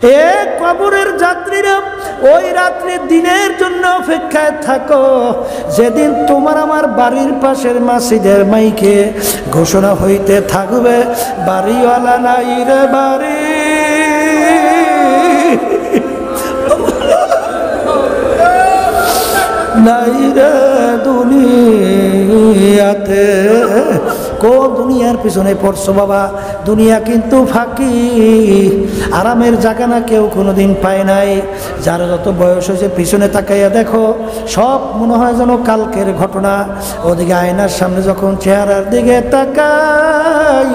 এ কবরের যাত্রীরা, ওই রাত্রি দিনের জন্য অপেক্ষায় থাকো, যেদিন তোমার আমার বাড়ির পাশের মসজিদের মাইকে ঘোষণা হইতে থাকবে, বাড়িওয়ালা নাই রে বাড়ি, নাই রে দুনিয়াতে। কোন দুনিয়ার পিছনে পড়ছো বাবা? দুনিয়া কিন্তু ফাঁকি, আরামের জায়গা না, কেউ কোনোদিন পায় নাই। যার যত বয়স হয়েছে পিছনে তাকাইয়া দেখো, সব মনে হয় যেন কালকের ঘটনা। ওদিকে আয়নার সামনে যখন চেহারার দিকে তাকাই,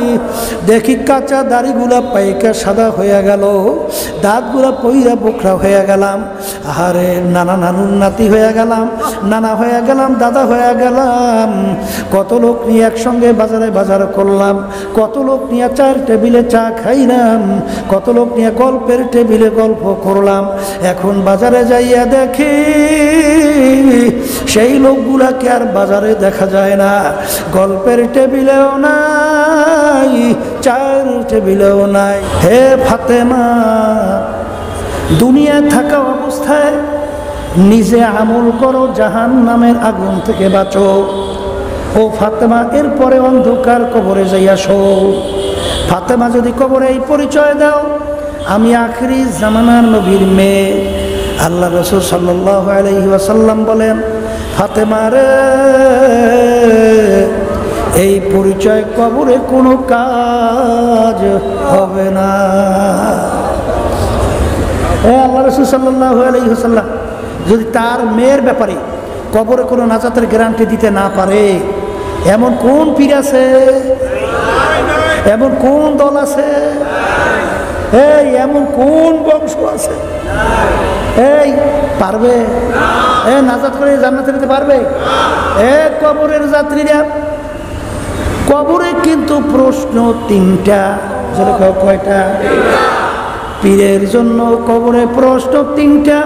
দেখি কাঁচা দাড়িগুলা পাইকা সাদা হয়ে গেল, দাঁতগুলা পইরা বোকরা হয়ে গেলাম, আহারে নানা নানুর নাতি হয়ে গেলাম, নানা হয়ে গেলাম, দাদা হয়ে গেলাম। কত লোক নিয়ে একসঙ্গে বাজারে বাজার করলাম, কত লোক নিয়ে চার টেবিলে চা খাইলাম, কত লোক নিয়ে গল্পের টেবিলে গল্প করলাম। এখন বাজারে যাইয়া দেখি সেই লোকগুলাকে আর বাজারে দেখা যায় না, গল্পের টেবিলেও নাই, চার টেবিলেও নাই। হে ফাতেমা, দুনিয়ায় থাকা অবস্থায় নিজে আমল করো, জাহান্নামের আগুন থেকে বাঁচো। ও ফাতেমা, এরপরে অন্ধকার কবরে যাইয়া শো। ফাতেমা যদি কবরে এই পরিচয় দাও, আমি আখিরি জামানার নবীর মেয়ে। আল্লাহ রাসূল সাল্লাল্লাহু আলাইহি ওয়াসাল্লাম বলেন, ফাতেমা রে, এই পরিচয় কবরে কোনো কাজ হবে না। আল্লাহ রাসূল সাল্লাল্লাহু আলাইহি ওয়াসাল্লাম যদি তার মেয়ের ব্যাপারে কবরে কোনো নাজাতের গ্যারান্টি দিতে না পারে, এমন কোন পীর আছে, এমন কোন দল আছে, এই এমন কোন বংশ আছে, এই পারবে নাজাত করে জান্নাতে নিতে পারবে? কবরের যাত্রীরা, কবরে কিন্তু প্রশ্ন তিনটা। কয়টা? পীরের জন্য কবরে প্রশ্ন তিনটা,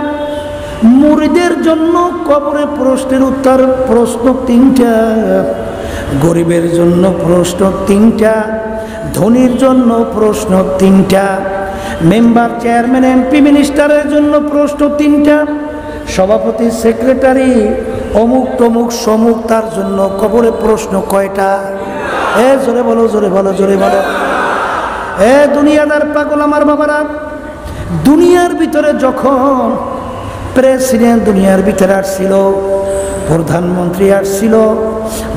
মুরিদের জন্য কবরে প্রশ্নের উত্তর প্রশ্ন তিনটা, গরিবের জন্য প্রশ্ন তিনটা, ধনীর জন্য প্রশ্ন তিনটা, মেম্বার, চেয়ারম্যান, এমপি, মিনিস্টারের জন্য প্রশ্ন তিনটা, সভাপতি, সেক্রেটারি, অমুক তমুক সমুক, তার জন্য কবরে প্রশ্ন কয়টা? জোরে বলো, জোরে বলো, জোরে বলো। দুনিয়াদার পাগল আমার বাবারা, দুনিয়ার ভিতরে যখন প্রেসিডেন্ট দুনিয়ার ভিতরে আসছিল, প্রধানমন্ত্রী আসছিল,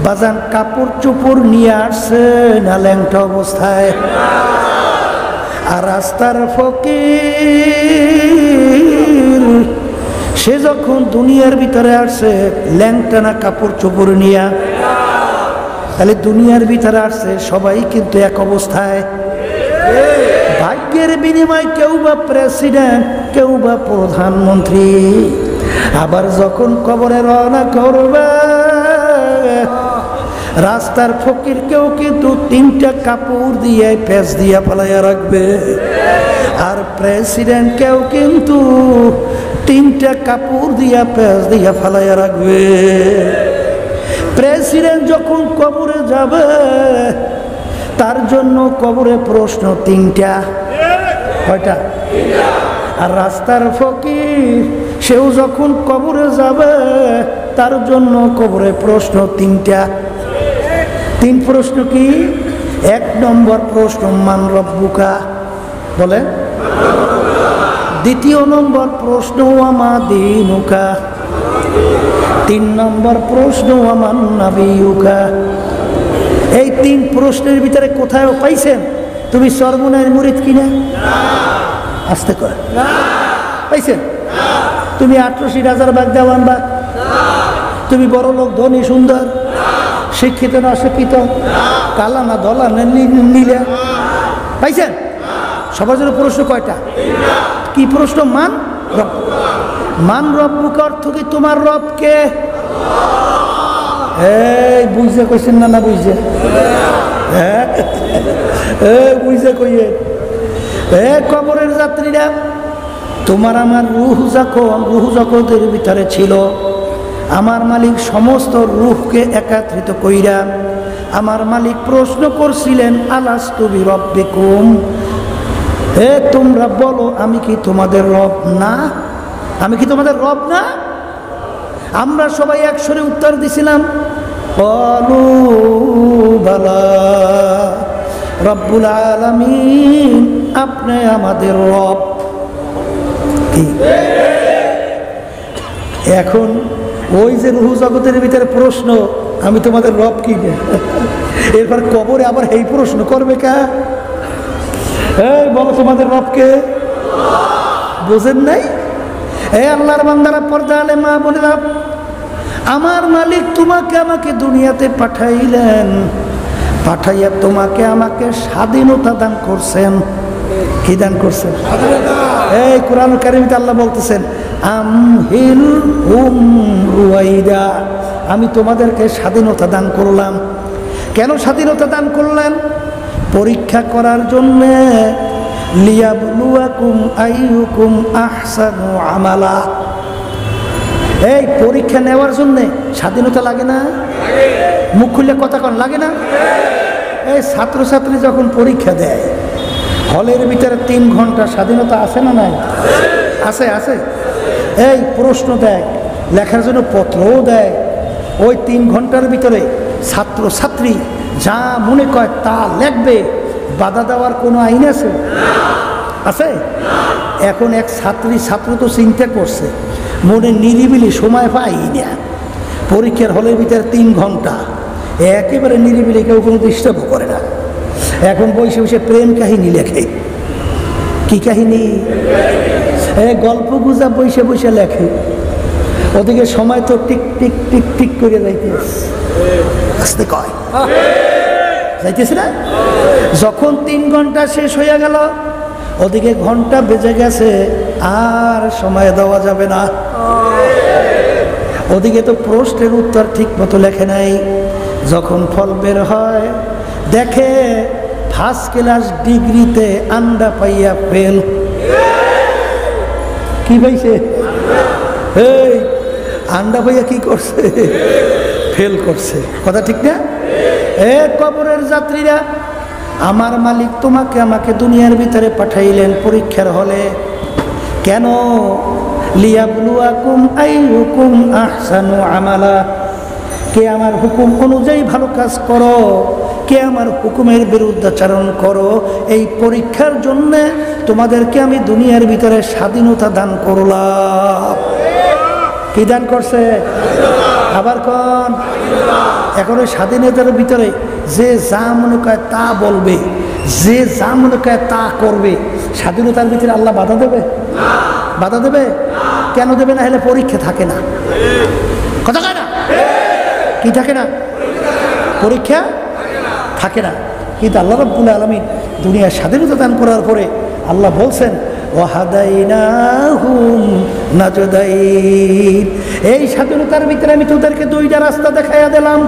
বাজান কাপড় চোপড় নিয়ে আসছে না ল্যাংটা অবস্থায়? আর রাস্তার ফকির সে যখন দুনিয়ার ভিতরে আসছে ল্যাংটা না কাপড় চোপড় নিয়ে? তাহলে দুনিয়ার ভিতরে আসছে সবাই কিন্তু এক অবস্থায়। ভাগ্যের বিনিময় কেউ বা প্রেসিডেন্ট, কেউ বা প্রধানমন্ত্রী। আবার যখন কবরে রওনা করবে, রাস্তার ফকির কেউ কিন্তু তিনটা কাপড় দিয়ে পেঁচ দিয়ে পালাইয়া রাখবে, আর প্রেসিডেন্ট কেউ কিন্তু তিনটা কাপড় দিয়া পেঁচ দিয়া ফালাইয়া রাখবে। প্রেসিডেন্ট যখন কবরে যাবে, তার জন্য কবরে প্রশ্ন তিনটা। কয়টা? আর রাস্তার ফকির সেও যখন কবরে যাবে, তার জন্য কবরে প্রশ্ন তিনটা। তিন প্রশ্ন কি? এক নম্বর প্রশ্ন মান রব্বুকা, বলে। দ্বিতীয় নম্বর প্রশ্ন ওয়ামা দীনুকা। তিন নম্বর প্রশ্ন ওয়ামান নাবিয়ুকা। এই তিন প্রশ্নের ভিতরে কোথায় পাইছেন তুমি সরমনের মুরিদ কিনা? আসতে কর, পাইছেন? তুমি ৮৮ রাজার বাগ দেওয়ান বাগ? তুমি বড় লোক, ধনী, সুন্দর, শিক্ষিত না অশিক্ষিত, কালা না ধলা না নীলা, পাইছেন? সবার জন্য প্রশ্ন কয়টা? কি প্রশ্ন? মান রব। মান রব্বুকা অর্থ কি? তোমার রব কে? এই বুঝে কইছেন না? না বুঝে? হ্যাঁ, বুঝে কইয়ে। কবরের যাত্রীরা, তোমার আমার রুহ যখন ভিতরে ছিল, আমার মালিক সমস্ত রুহকে একত্রিত কইরা আমার মালিক প্রশ্ন করছিলেন, আলাস্তু বিরব্বিকুম, হে তোমরা বলো আমি কি তোমাদের রব না? আমি কি তোমাদের রব না? আমরা সবাই একসরে উত্তর দিছিলাম ক্বালু বালা রব্বুল আলামিন, আপনি আমাদের রব। এখন ওই যে রুহ জগতের ভিতরে প্রশ্ন আমি তোমাদের রব কি, এরপর কবরে আবার এই প্রশ্ন করবে কা? এই বলো তোমাদের রবকে, বুঝেন নাই? এই আল্লাহর বান্দারা, পর্দা আলে মা বোনেরা, আমার মালিক তোমাকে আমাকে দুনিয়াতে পাঠাইলেন, পাঠাইয়া তোমাকে আমাকে স্বাধীনতা দান করছেন। কি দান করছেন? এই কোরআন কারীমে আল্লাহ বলতেছেন আমহিল হুম রুয়াইদা, আমি তোমাদেরকে স্বাধীনতা দান করলাম। কেন স্বাধীনতা দান করলেন? পরীক্ষা করার জন্য। লিয়াবলুয়াকুম আইয়ুকুম আহসানু আমালা, এই পরীক্ষা নেওয়ার জন্যে স্বাধীনতা লাগে না? মুখ খুললে কথা কন, লাগে না? এই ছাত্রছাত্রী যখন পরীক্ষা দেয় হলের ভিতরে 3 ঘন্টা স্বাধীনতা আছে না নাই? আছে, আছে। এই প্রশ্ন দেয়, লেখার জন্য পত্রও দেয়। ওই 3 ঘন্টার ভিতরে ছাত্রছাত্রী যা মনে করে তা লিখবে, বাধা দেওয়ার কোনো আইন আছে? আছে? এখন এক ছাত্র তো চিন্তা করছে, মনে নিরিবিলি সময় পাই না, পরীক্ষার হলের ভিতরে 3 ঘন্টা একেবারে নিরিবিলি, কেউ কোনো ডিস্টার্বও করে না। এখন বসে বসে প্রেম কাহিনী লেখে। কি কাহিনী? গল্প গুজব বসে বসে লেখে। ওদিকে সময় তো টিক টিক টিক টিক করে যাইতে আসতে কয়, যাইতেছে না? যখন 3 ঘন্টা শেষ হয়ে গেল, ওদিকে ঘন্টা বেজে গেছে, আর সময় দেওয়া যাবে না। ওদিকে তো প্রশ্নের উত্তর ঠিক মতো লেখে নাই। যখন ফল বের হয় দেখে ফার্স্ট ক্লাস ডিগ্রিতে আন্ডা পাইয়া ফেল। কি পাইছে? এই আন্ডা পাইয়া কি করছে? ফেল করছে। কথা ঠিক না? এ কবরের যাত্রীরা, আমার মালিক তোমাকে আমাকে দুনিয়ার ভিতরে পাঠাইলেন পরীক্ষার হলে। কেন? লিয়াবলুয়াকুম আইয়ুকুম আহসানু আমালা, কে আমার হুকুম অনুযায়ী ভালো কাজ করো, কে আমার হুকুমের বিরুদ্ধাচরণ করো। এই পরীক্ষার জন্য তোমাদেরকে আমি দুনিয়ার ভিতরে স্বাধীনতা দান করলাম। কি দান করছে? আবার কোন? এখন ওই স্বাধীনতার ভিতরে যে যা মনে করে তা বলবে, যে যা মনে করে তা করবে, স্বাধীনতার ভিতরে আল্লাহ বাধা দেবে? বাধা দেবে? কেন দেবে না? হলে পরীক্ষা থাকে না। কথা কয় না? কি থাকে না? পরীক্ষা থাকে না। কিন্তু আল্লাহ রাব্বুল আলামিন দুনিয়ার স্বাধীনতা দান করার পরে আল্লাহ বলছেন ওয়াহাদাইনাহুম নাজদাইন, এই স্বাধীনতার ভিতরে আমি তোদেরকে 2টা রাস্তা দেখাইয়া দিলাম।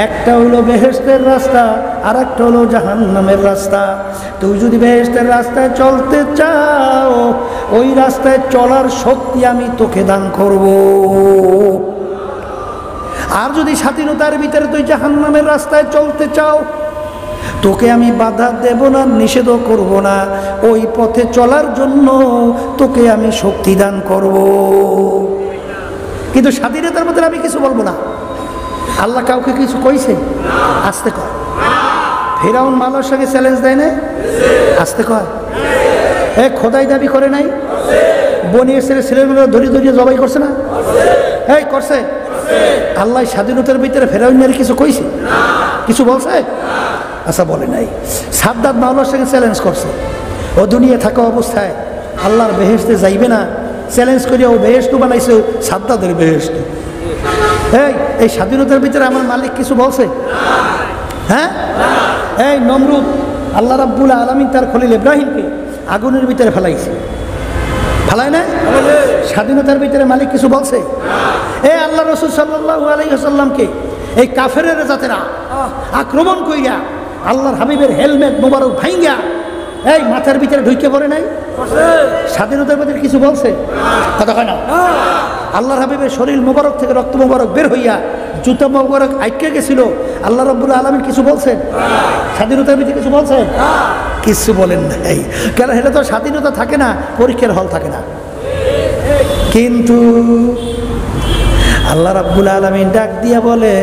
একটা হলো বেহেশতের রাস্তা, আর একটা হলো জাহান্নামের রাস্তা। তুই যদি বেহেশতের রাস্তায় চলতে চাও, ওই রাস্তায় চলার শক্তি আমি তোকে দান করব। আর যদি স্বাধীনতার ভিতরে তুই জাহান্নামের রাস্তায় চলতে চাও, তোকে আমি বাধা দেব না, নিষেধও করব না, ওই পথে চলার জন্য তোকে আমি শক্তি দান করব। কিন্তু স্বাধীনতার মধ্যে আমি কিছু বলবো না। আল্লাহ কাউকে কিছু কইছে? আসতে কয়। ফেরাউন মালার সঙ্গে চ্যালেঞ্জ দেয় না? আসতে কয়। খোদাই দাবি করে নাই? বনি ইসরাইলের ছেলেগুলো ধরে ধরিয়ে জবাই করছে না? এই করছে। আল্লাহ স্বাধীনতার ভিতরে ফেরাউনের কিছু কইছে? কিছু বলছে? আচ্ছা, বলে নাই। সাদ্দাত মাওলার সঙ্গে চ্যালেঞ্জ করছে। ও দুনিয়া থাকা অবস্থায় আল্লাহর বেহেশতে যাইবে না, চ্যালেঞ্জ করিয়া ও বেহেশত বানাইছে সাদ্দাতের বেহেশত। এই স্বাধীনতার ভিতরে আমার মালিক কিছু বলছে? হ্যাঁ? এই নমরুদ, আল্লাহ রাব্বুল আলামিন তার খলিল ইব্রাহিমকে আগুনের ভিতরে ফেলাইছে, ফেলায় না? স্বাধীনতার ভিতরে মালিক কিছু বলছে? আল্লাহ রাসূল সাল্লাল্লাহু আলাইহি ওয়াসাল্লামকে এই কাফেরের জাতেরা আক্রমণ কইরা আল্লাহর হাবিবের হেলমেট মোবারক ভাঙ্গা এই মাথার ভিতরে ঢুকে পড়ে নাই? স্বাধীনতার ভিতরে কিছু বলছে? কথা কয় না? আল্লাহর হাবিবের শরীর মোবারক থেকে রক্ত মোবারক বের হইয়া জুতা মোবারক আটকে গেছিল, আল্লাহ রাব্বুল আলামিন কিছু বলছেন? স্বাধীনতার ভিত্তিতে কিছু বলছেন? কিছু বলেন নাই। কেন? এটা তো স্বাধীনতা থাকে না, পরীক্ষার হল থাকে না। কিন্তু আল্লাহ রাব্বুল আলামিন ডাক দিয়া বলে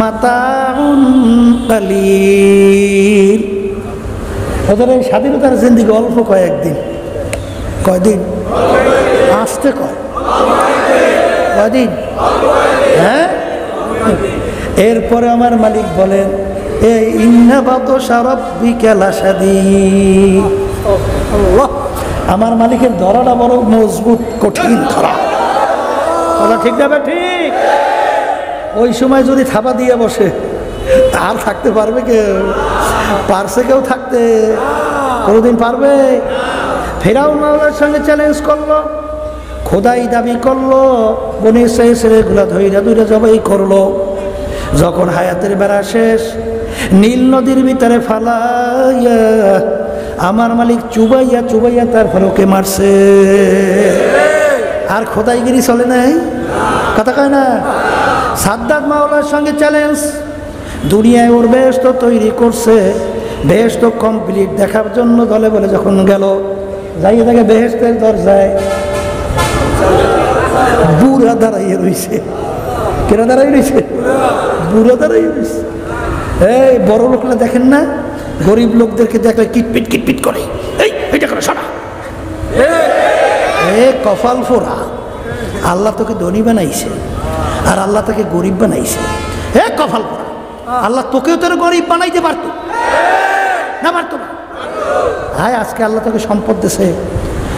মাতাউন কালিল। ওদের এই স্বাধীনতার জিন্দেগি অল্প কয়েকদিন। কয়দিন? আসতে কয় কয়দিন? হ্যাঁ, এরপরে আমার মালিক বলেন এই ইন্না বাতশা রাব্বিকা লাশাদীদ। আমার মালিকের ধরাটা বড় মজবুত, কঠিন ধরা। কথা ঠিক যাবে? ঠিক। ওই সময় যদি থাবা দিয়ে বসে আর থাকতে পারবে কেউ? পারছে কেউ থাকতে? কোনোদিন পারবে? ফেরাউন মাওলার সঙ্গে চ্যালেঞ্জ করলো, খোদাই দাবি করলো, বনি ইসরাইল ছেলেগুলা ধইরা ধইরা জবাই করলো। যখন হায়াতের বেড়া শেষ, নীল নদীর ভিতরে ফালাইয়া আমার মালিক চুবাইয়া চুবাইয়া তারপর ওকে মারছে। আর খোদাইগিরি চলে নাই? কথা কয় না? সাদ্দাত মাওলার সঙ্গে চ্যালেঞ্জ, দুনিয়ায় ওর বেহেশত তৈরি করছে, বেহেশত কমপ্লিট দেখার জন্য দলে বলে যখন গেল, যাইয়ে দেখে বেহেশতের দরজায় বুড়া দাঁড়াইয়ে রয়েছে। কেনা দাঁড়াই রয়েছে? বুড়া দাঁড়াই রয়েছে। এই বড় লোকরা দেখেন না, গরিব লোকদেরকে দেখলে কিটপিট কিটপিট করে, এই এটা করে সরা। এ কপাল ফোরা। আল্লাহ তোকে ধনী বানাইছে আর আল্লাহ তোকে গরিব বানাইছে। হে কপাল ফোরা, আল্লাহ তোকেও তোর গরিব বানাইতে পারতো না? পারতো না? হায়, আজকে আল্লাহ তোকে সম্পদ দিছে,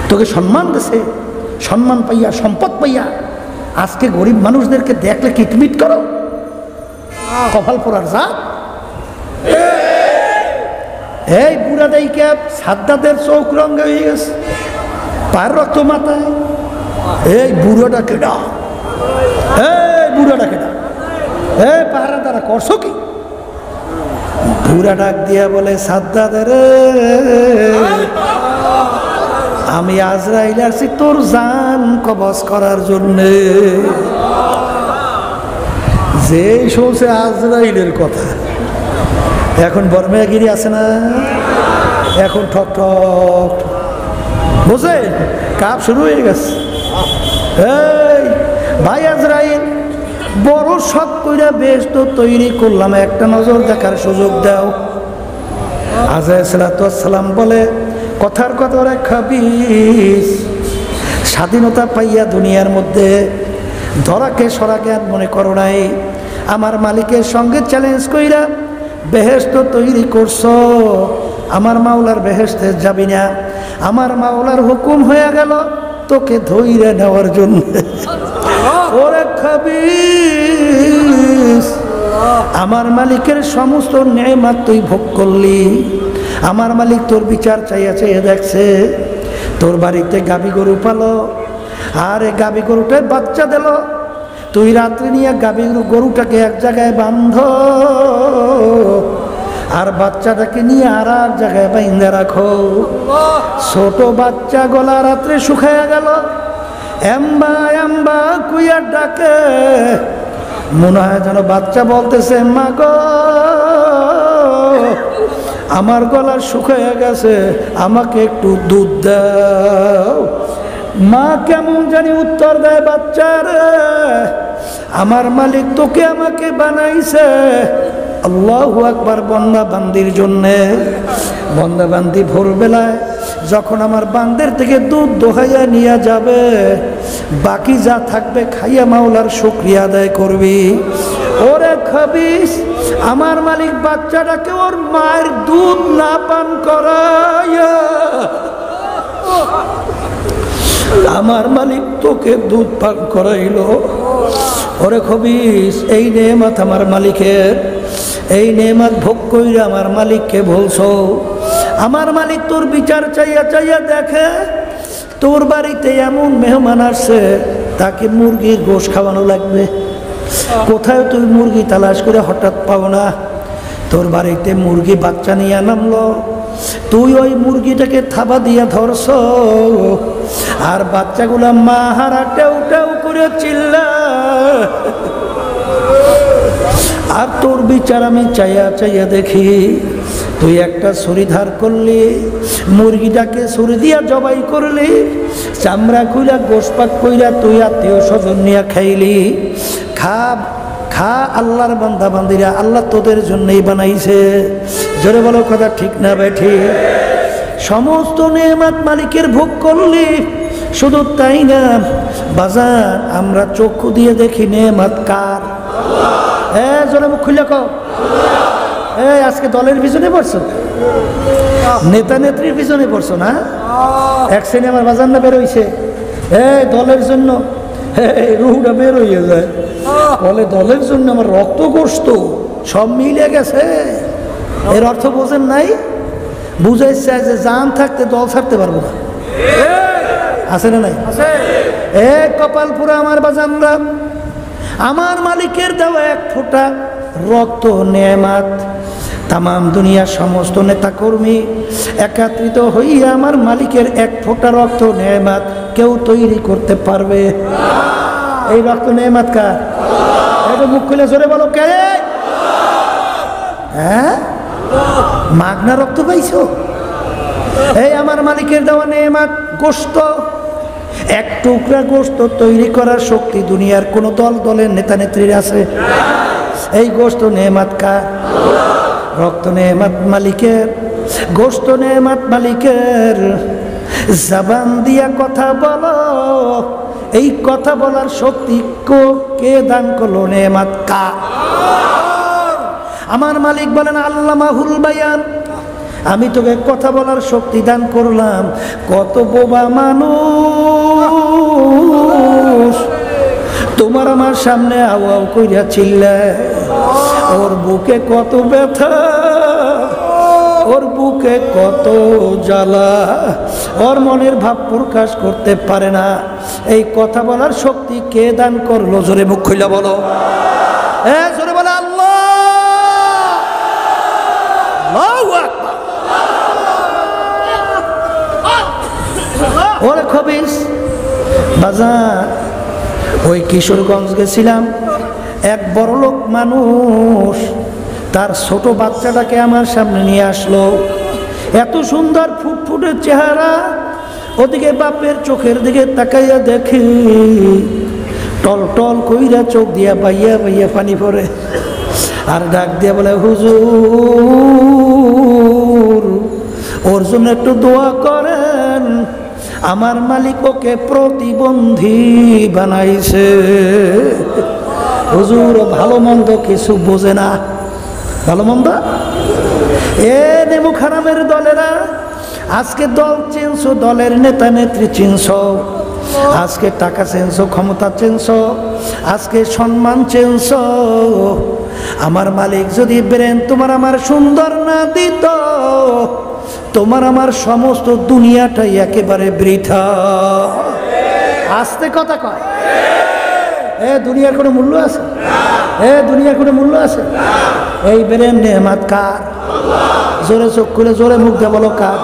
তোকে সম্মান দিছে, সম্মান পাইয়া সম্পদ পাইয়া আজকে গরিব মানুষদেরকে দেখলে কিটমিট করো। কপাল পোড়ার জাত। এই বুড়া দাইকে সাদ্দাতের চোখ রঙে হয়ে গেছে, পার রক্ত মাথায়। এই বুড়োটা কেডা? এই বুড়োটা কেডা? এই পাহারা দ্বারা করছো কি? বুড়া ডাক দিয়া বলে সাদ্দাতের, আমি আজরাইল আসছি তোর জান কবজ করার জন্যে। যে শুনছে আজরাইলের কথা, এখন বর্মেগিরি আছে না, এখন ঠক ঠক বুঝে কাপ শুরু হয়ে গেছে। এই ভাই আজরাইল, বড় শখ কইরা বেশ তো তৈরি করলাম, একটা নজর দেখার সুযোগ দাও। আজরাইল সালাতুস সালাম বলে কথার কথা রে খাবিস, স্বাধীনতা পাইয়া দুনিয়ার মধ্যে ধরাকে সরাকে আর মনে করো নাই। আমার মালিকের সঙ্গে চ্যালেঞ্জ কইরা বেহেশত তৈরি করছো, আমার মাওলার বেহেশতে যাবি না। আমার মাওলার হুকুম হয়ে গেল তোকে ধইরা নেওয়ার জন্য। ওরে খাবিস, আমার মালিকের সমস্ত নেয়ামত তুই ভোগ করলি, আমার মালিক তোর বিচার চাইয়া চাইয়া দেখছে। তোর বাড়িতে গাভী গরু পালো, আর এই গাভী গরুটায় বাচ্চা দিল, তুই রাত্রে নিয়ে গাভী গরুটাকে এক জায়গায় বাঁধ, আর বাচ্চাটাকে নিয়ে আর এক জায়গায় বাইন্ধে রাখো। ছোট বাচ্চা গলা রাত্রে শুকাইয়া গেল, এম্বা এম্বা কুইয়া ডাকে, মনে হয় যেন বাচ্চা বলতেছে মা গো আমার গলা শুকাইয়া গেছে, আমাকে একটু দুধ দাও। মা কেমন জানি উত্তর দেয়, বাচ্চারে আমার মালিক তোকে আমাকে বানাইছে আল্লাহু আকবার বন্দা বান্দির জন্যে। বন্দা বান্দি ভোরবেলায় যখন আমার বান্দের থেকে দুধ দোহাইয়া নিয়ে যাবে, বাকি যা থাকবে খাইয়া মাওলার শুকরিয়া আদায় করবি। ওরে খাবিস, আমার মালিক বাচ্চাটাকে ওর মায়ের দুধ না পান করাইয়া আমার মালিক তোকে দুধ পান করাইলো। ওরে খবিস, এই নেয়ামত আমার মালিকের, এই নেয়ামত ভোগ কইরা আমার মালিককে বলছো। আমার মালিক তোর বিচার চাইয়া চাইয়া দেখে তোর বাড়িতে এমন মেহমান আসছে, তাকে মুরগির গোশ খাওয়ানো লাগবে। কোথায় তুই মুরগি তালাশ করে হঠাৎ পাও না, তোর বাড়িতে মুরগি বাচ্চা নিয়ে নামলো, তুই ওই মুরগিটাকে থাবা দিয়ে ধরছ, আর বাচ্চাগুলা মা হারা টেউ টেউ করে চিল্লা আর তোর বিচার আমি চাইয়া চাইয়া দেখি, তুই একটা ছুরি ধার করলি, মুরগিটাকে ছুরি দিয়া জবাই করলি, চামড়া খুইলা গোশপাক কইরা তুই আত্মীয় স্বজন নিয়ে খাইলি। খা খা, আল্লাহর বান্দা বান্দিরা, আল্লাহ তোদের জন্যই বানাইছে। জোরে বলো কথা ঠিক না বেঠি? সমস্ত নেয়ামত মালিকের ভোগ করলি। শুধু তাই না বাজার, আমরা চক্ষু দিয়ে দেখি নেয়ামত কার? জোরে মুখ খুলে কও। আজকে দলের পিছনে পড়ছো, নেতা নেত্রীর পিছনে পড়ছো না? এক শ্রেণী আমার বাজার না বেরোইছে, দলের জন্য রুহুটা বের হইয়া যায়, বলে দলের জন্য আমার রক্ত গোস্ত সব মিলে গেছে। এর অর্থ বোঝেন নাই? বুঝাই চাই যে জান থাকতে দল ছাড়তে পারবো না। আছে না নাই? কপাল পুরা আমার বাজানরা, আমার মালিকের দেওয়া এক ফোঁটা রক্ত নেয়ামত। তামাম দুনিয়ার সমস্ত নেতা কর্মী একত্রিত হইয়া আমার মালিকের এক ফোঁটা রক্ত নেয়ামত কেউ তৈরি করতে পারবে? এই রক্ত নেয়ামত কার? এটা মুখ খুলে জোরে বলো, কে? হ্যাঁ, মাগনা রক্ত পাইছো? এই আমার মালিকের দেওয়া নেয়ামত গোশত। এক টুকরা গোশত তৈরি করার শক্তি দুনিয়ার কোন দলের নেতা নেত্রীর আছে? এই গোশত নেয়ামত কার? রক্ত নেয়ামত মালিকের, গোশত নেয়ামত মালিকের। জবান দিয়া কথা বলো, এই কথা বলার শক্তি কে দান করলো? নেয়ামত কার? আমার মালিক বলেন আল্লামাহুল বায়ান, আমি তোকে কথা বলার শক্তি দান করলাম। কত বোবা মানুষ তোমার আমার সামনে আও আও কইরা চিল্লায়, ওর বুকে কত ব্যথা, ওর বুকে কত জ্বালা, ওর মনের ভাব প্রকাশ করতে পারে না। এই কথা বলার শক্তি কে দান করলো? জোরে মুখ খুইলা বলো, জোরে বলো আল্লাহ। ওরে খবিস বাজার, ওই কিশোরগঞ্জ গেছিলাম, এক বড়লোক মানুষ তার ছোট বাচ্চাটাকে আমার সামনে নিয়ে আসলো। এত সুন্দর ফুটফুটে চেহারা, ওদিকে বাপের চোখের দিকে তাকাইয়া দেখি টল টল কইরা চোখ দিয়া বাইয়া বাইয়া পানি পড়ে। আর ডাক দিয়া বলে, হুজুর ওর জন্য একটু দোয়া করেন, আমার মালিক ওকে প্রতিবন্ধী বানাইছে। হুজুর ভালো মন্দ কিছু বোঝে না। ভালো মন্দ নেমু খারামের দলেরা, আজকে দল চিনছো, দলের নেতা নেত্রী চিনছো, আজকে টাকা চিনছো, ক্ষমতা চিনছো, আজকে সম্মান চিনছো। আমার মালিক যদি ব্রেন তোমার আমার সুন্দর না দিত, তোমার আমার সমস্ত দুনিয়াটাই একেবারে বৃথা। আস্তে কথা কয়, দুনিয়ার কোনো মূল্য আছে? দুনিয়ার কোনো মূল্য আছে? এই ব্রেন নেয়ামত কার? জোরে চোখ খুলে জোরে মুখ দিয়ে বলো কার?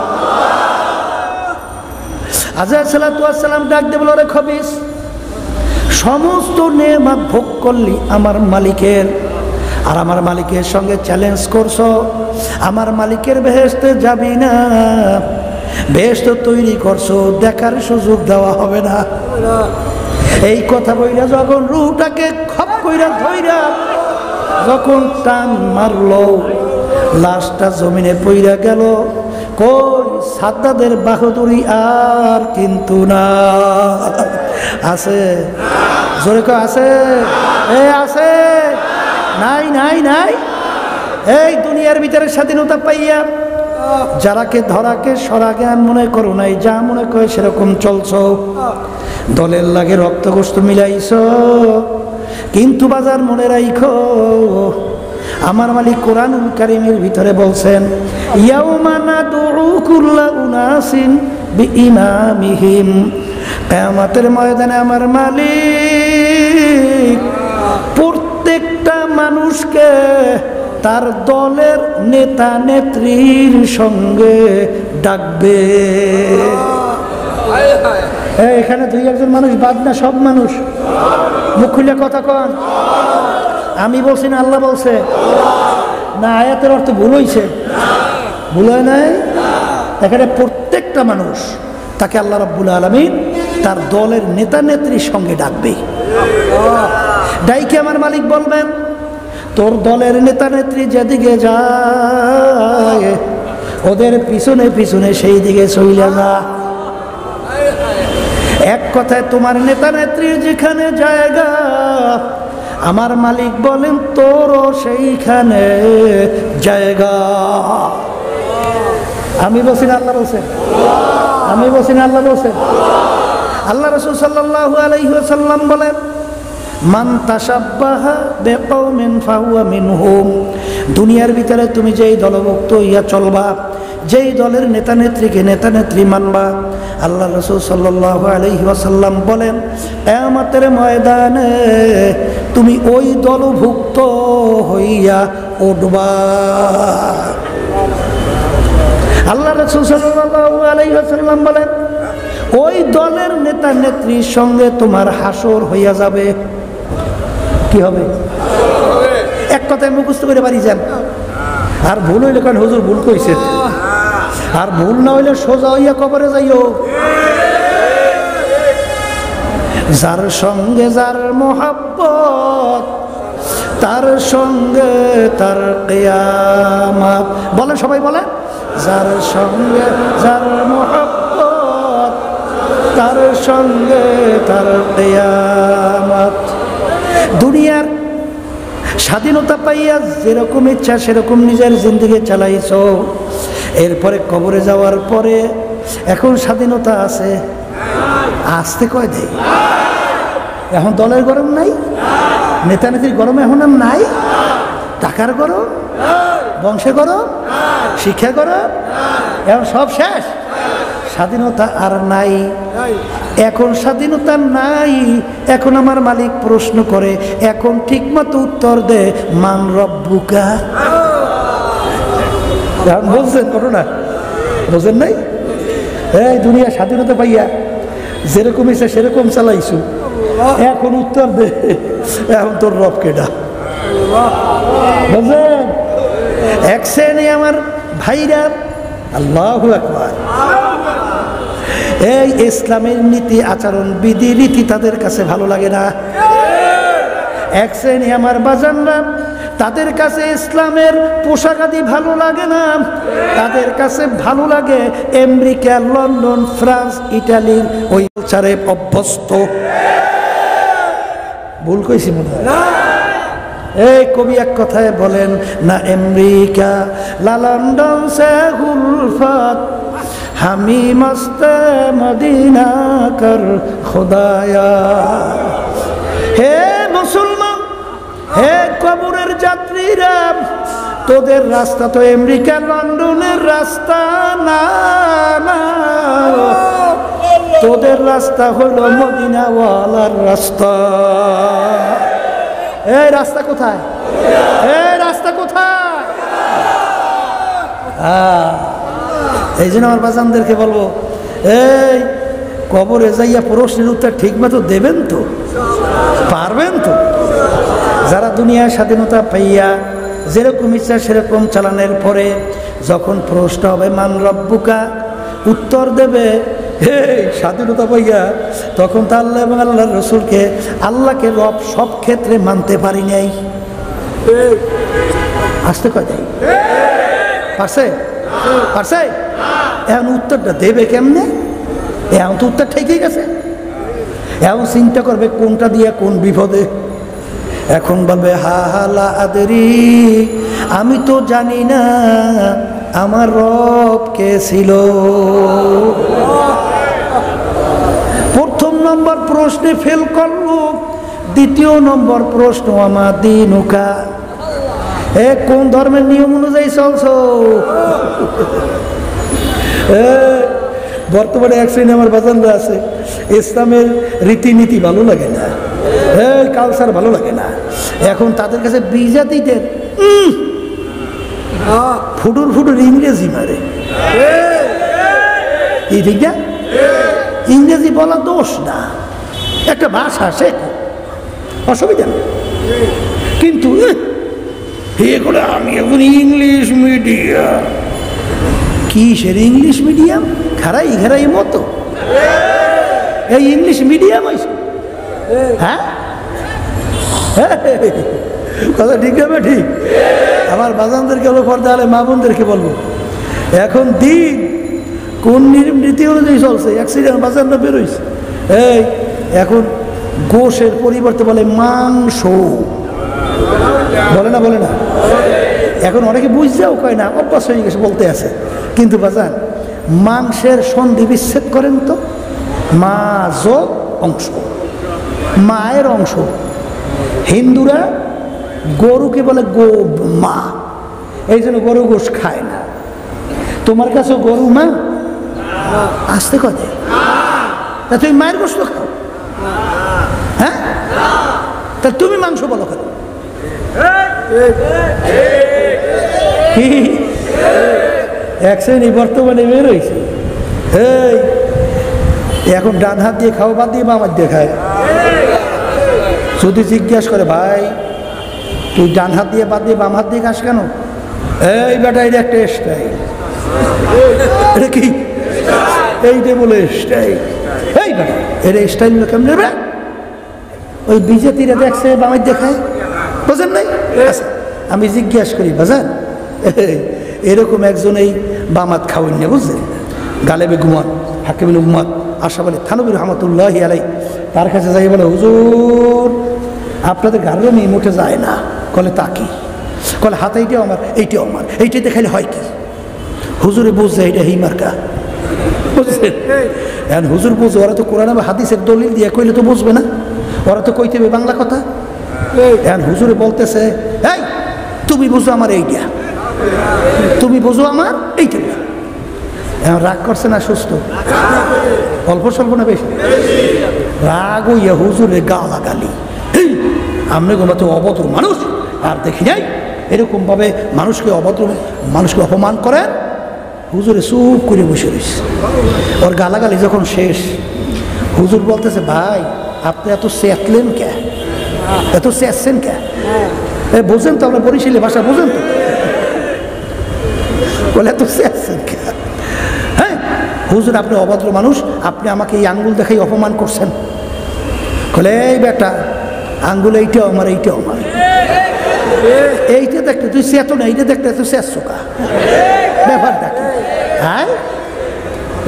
আজহার সালাতু ওয়াস সালাম ডাক দিয়ে বলো, রে খবিস, সমস্ত নেয়ামত ভোগ করলি আমার মালিকের, আর আমার মালিকের সঙ্গে চ্যালেঞ্জ করছো, আমার মালিকের বেহেশতে যাবি না, বেহেশত তৈরি করছো, দেখার সুযোগ দেওয়া হবে না। এই কথা বইরা যখন রুহটাকে খপ কইরা ধইরা যখন টান মারলো, লাশটা জমিনে পইরা গেল। কই সাদ্দাদের বাহাদুরি আর কিন্তু না। আছে? জোরে কয় আছে? আছে? নাই নাই নাই। এই দুনিয়ার ভিতরে স্বাধীনতা পাইয়া যারাকে ধরাকে সরা জ্ঞান মনে করো নাই, যা মনে করে সেরকম চলছো, দলের লাগে রক্ত গোস্ত মিলাইছ। কিন্তু বাজার মনে রাইখো, আমার মালিক কোরআনুল কারীমের ভিতরে বলছেন, ইয়াউমা নাদউ কুল্লা উনাসিন বিইমামিহিম, কিয়ামতের ময়দানে আমার মালিক প্রত্যেকটা মানুষকে তার দলের নেতা নেত্রীর সঙ্গে ডাকবে। এখানে দুই একজন মানুষ বাদ না, সব মানুষ মুখ খুলে কথা কন। আমি বলছি না আল্লাহ বলছে? না আয়াতের অর্থ ভুল হইছে? ভুল হয় নাই। এখানে প্রত্যেকটা মানুষ তাকে আল্লাহ রাব্বুল আলামিন তার দলের নেতা নেত্রীর সঙ্গে ডাকবে। ডাইকে আমার মালিক বলবেন, তোর দলের নেতা নেত্রী যেদিকে যায় ওদের পিছনে পিছনে সেই দিকে চইলা যা। এক কথায় তোমার নেতা নেত্রীর যেখানে জায়গা আমার মালিক বলেন তোরও সেইখানে জায়গা। আমি বলছি না আল্লাহ বলছেন? আমি বলছি না আল্লাহ বলছেন? আল্লাহ রাসূল সাল্লাল্লাহু আলাইহি ওয়াসাল্লাম বলেন, মান তাশাব্বাহা বিকওমিন ফাহুয়া মিনহুম। দুনিয়ার ভিতরে তুমি যেই দলভুক্ত হইয়া চলবা, যেই দলের নেতা নেত্রীকে নেতা নেত্রী মানবা, আল্লাহ রাসূল সাল্লাল্লাহু আলাইহি ওয়াসাল্লাম বলেন কিয়ামতের ময়দানে তুমি ওই দলভুক্ত হইয়া উঠবা। আল্লাহ রাসূল সাল্লাল্লাহু আলাইহি ওয়াসাল্লাম বলেন ওই দলের নেতা নেত্রীর সঙ্গে তোমার হাসর হইয়া যাবে। কি হবে? এক কথায় মুখস্থ করে বাড়ি যান। আর ভুল হইলে কারণ হুজুর ভুল কইছে, আর ভুল না হইলে সোজা হইয়া কবরে যাইও। যার সঙ্গে যার মোহাব্বত তার সঙ্গে তার কিয়ামত। বলেন সবাই বলেন, যার সঙ্গে যার মোহাব্বত তার সঙ্গে তার কিয়ামত। দুনিয়ার স্বাধীনতা পাইয়া যেরকম ইচ্ছা সেরকম নিজের জিন্দেগি চালাইছো, এরপরে কবরে যাওয়ার পরে এখন স্বাধীনতা আছে? আসতে কয় দেয়। এখন দলের গরম নাই, নেতা নেত্রীর গরম এখন আর নাই, টাকার গরম, বংশের গরম, শিক্ষা গরম, এখন সব শেষ। স্বাধীনতা আর নাই। এখন স্বাধীনতা নাই। এখন আমার মালিক প্রশ্ন করে, এখন ঠিকমতো উত্তর দে, মান রব্বুকা। বলছেন ঘটনা? বোঝেন নাই? এই দুনিয়া স্বাধীনতা পাইয়া যেরকম ইচ্ছা সেরকম চালাইছু, এখন উত্তর দে, এখন তোর রব কেডা? বুঝলেন? এক শ্রেণী আমার ভাইরা, আল্লাহু আকবার, এই ইসলামের নীতি আচরণ বিধি রীতি তাদের কাছে ভালো লাগে না। এক শ্রেণী আমার বাজানরা, তাদের কাছে ইসলামের পোশাক আদি ভালো লাগে না। তাদের কাছে ভালো লাগে আমেরিকা, লন্ডন, ফ্রান্স, ইটালির ওই কালচারে অভ্যস্ত। ভুল কইছি মনে হয়? এই কবি এক কথায় বলেন না, আমেরিকা লা লন্ডন সে উলফত হামি মস্তে মদিনা কর খোদায়া। হে মুসলমান, হে কবরের যাত্রীরা, তোদের রাস্তা তো আমেরিকা লন্ডনের রাস্তা না, তোদের রাস্তা হলো মদিনাওয়ালার রাস্তা। এই রাস্তা কোথায়? এই রাস্তা কোথায়? এই জন্য আমার বাজানদেরকে বলবো, এই কবরে যাইয়া প্রশ্নের উত্তর ঠিক মতো দেবেন তো? পারবেন তো? যারা দুনিয়ার স্বাধীনতা পাইয়া যেরকম ইচ্ছা সেরকম চালানোর পরে যখন প্রশ্ন হবে মান রব্বুকা, উত্তর দেবে হে স্বাধীনতা পাইয়া, তখন তো আল্লাহ এবং আল্লাহর রসুলকে, আল্লাহকে রব সব ক্ষেত্রে মানতে পারি নাই। আসতে কয় নাই? পারছে? পারছে? এখন উত্তরটা দেবে কেমনে? এখন তো উত্তর ঠিকই গেছে। এখন চিন্তা করবে কোনটা দিয়ে কোন বিপদে। এখন বলবে হা হালা আদরি, আমি তো জানি না আমার রব কে ছিল। প্রথম নম্বর প্রশ্নে ফেল করলো, দ্বিতীয় নম্বর প্রশ্ন আমার দিনুকা, এ কোন ধর্মের নিয়ম অনুযায়ী চলছো? বর্তমানে এক শ্রেণী আমার বাজানরা আছে, ইসলামের রীতিনীতি ভালো লাগে না, কালচার ভালো লাগে না। এখন তাদের কাছে বিজাতিদের ফুটুর ফুটুর ইংরেজি মারে। এই ঠিক না? ইংরেজি বলা দোষ না, একটা ভাষা শেখো, অসুবিধা নেই। কিন্তু করে আমি এখন ইংলিশ মিডিয়াম, কিসের ইংলিশ মিডিয়াম? ঘাড়াই মতো এই ইংলিশ মিডিয়াম হয়েছে। হ্যাঁ, কথা ঠিক হবে, ঠিক। আমার বাজানদেরকে হলো পর্দা আলে মা বোনদেরকে বলবো, এখন দিন কোন নীতি অনুযায়ী চলছে? অ্যাক্সিডেন্ট বাজানরা বেরোইছে, এই এখন গোশের পরিবর্তে বলে মাংস, বলে না। এখন অনেকে বুঝতেও কয় না, অভ্যাস হয়ে গেছে বলতে আছে। কিন্তু বাজান, মাংসের সন্ধি বিচ্ছেদ করেন তো, মাছ অংশ, মায়ের অংশ। হিন্দুরা গরুকে বলে গো মা, এই জন্য গরু গোশ খায় না। তোমার কাছে গরু মা আসতে কথা, তা তুমি মায়ের গোশত খাও? হ্যাঁ, তা তুমি মাংস বলো কেন? এক শ্রেণী বর্তমানে বের হয়েছে, এই এখন ডান হাত দিয়ে খাও, বাদ দিয়ে বাম হাত দিয়ে খায়। যদি জিজ্ঞাসা করে, ভাই তুই ডান হাত দিয়ে বাদ দিয়ে বাম হাত দিয়ে খাস কেন? এই বেটা, এটা একটা স্টাইল। এটা কি? এইটা বলে স্টাইল। এই বেটা, এটা স্টাইল কেমন নেবে? ওই বিজেপিরা দেখছে বাম হাত দিয়ে খায়, বোঝেন নাই? আমি জিজ্ঞাসা করি, বাজান এরকম একজন এই বাম হাত খাওয়েন না, বুঝলেন? গালেবে ঘুমান হাকিমুল উম্মাদ আশরাফ আলী থানভী রহমাতুল্লাহি আলাইহি, তার কাছে যাই বলে, হুজুর আপনাদের গালেও মেয়ে মুঠে যায় না। কলে তা কি? কলে হাত এইটাও আমার, এইটাও আমার, এইটাই দেখাইলে হয় কি? হুজুরে বুঝছে এইটা হি মার্কা, বুঝছেন? এখন হুজুর বুঝছে, ওরা তো কোরআন হাদিসের দলিল দিয়ে কইলে তো বুঝবে না, ওরা তো কইতে হবে বাংলা কথা। এখন হুজুরে বলতেছে, এই তুমি বুঝো আমার এইটা, তুমি বুঝো আমার এইটা। এখন রাগ করছে না সুস্থ? অল্প স্বল্প না বেশি? রাগ হইয়া হুজুরে গালাগালি, আপনি গোমাতে অভদ্র মানুষ আর দেখি নাই এরকম ভাবে মানুষকে অভদ্র, মানুষকে অপমান করেন। হুজুরে চুপ করে বসে রয়েছে। ওর গালাগালি যখন শেষ, হুজুর বলতেছে, ভাই আপনি এত চেতলেন কে, এত চেয়েছেন কে? বোঝেন তো, আমরা বরিশালী ভাষা বোঝেন তো? বলে এত চেয়েছেন কে? হ্যাঁ হুজুর, আপনি অভদ্র মানুষ, আপনি আমাকে এই আঙ্গুল দেখাই অপমান করছেন। বলে এই বেটা, আঙ্গুল এইটাও আমার, এইটাও আমার, এইটা দেখতে তুই চেত না, এইটা দেখতে তুই চেয়েছোকা, ব্যাপার দেখে। হ্যাঁ,